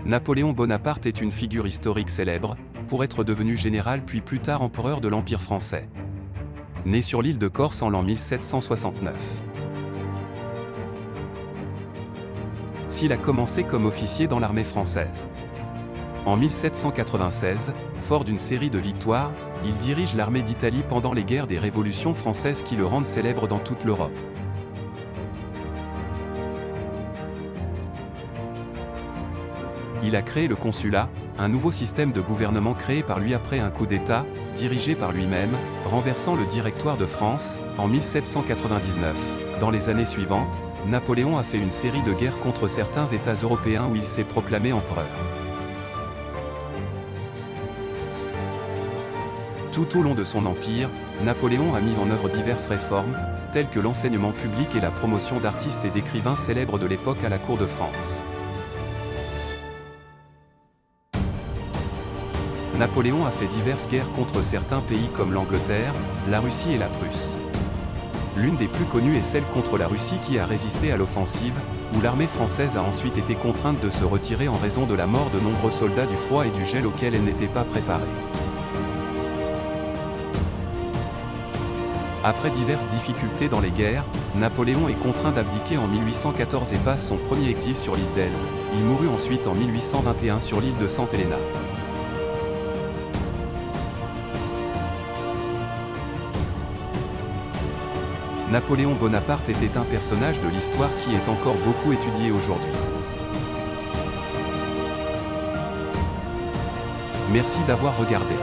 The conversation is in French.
Napoléon Bonaparte est une figure historique célèbre, pour être devenu général puis plus tard empereur de l'Empire français. Né sur l'île de Corse en l'an 1769. S'il a commencé comme officier dans l'armée française. En 1796, fort d'une série de victoires, il dirige l'armée d'Italie pendant les guerres des révolutions françaises qui le rendent célèbre dans toute l'Europe. Il a créé le consulat, un nouveau système de gouvernement créé par lui après un coup d'État, dirigé par lui-même, renversant le Directoire de France, en 1799. Dans les années suivantes, Napoléon a fait une série de guerres contre certains États européens où il s'est proclamé empereur. Tout au long de son empire, Napoléon a mis en œuvre diverses réformes, telles que l'enseignement public et la promotion d'artistes et d'écrivains célèbres de l'époque à la cour de France. Napoléon a fait diverses guerres contre certains pays comme l'Angleterre, la Russie et la Prusse. L'une des plus connues est celle contre la Russie qui a résisté à l'offensive, où l'armée française a ensuite été contrainte de se retirer en raison de la mort de nombreux soldats du froid et du gel auquel elle n'était pas préparée. Après diverses difficultés dans les guerres, Napoléon est contraint d'abdiquer en 1814 et passe son premier exil sur l'île d'Elbe. Il mourut ensuite en 1821 sur l'île de Santa Helena. Napoléon Bonaparte était un personnage de l'histoire qui est encore beaucoup étudié aujourd'hui. Merci d'avoir regardé.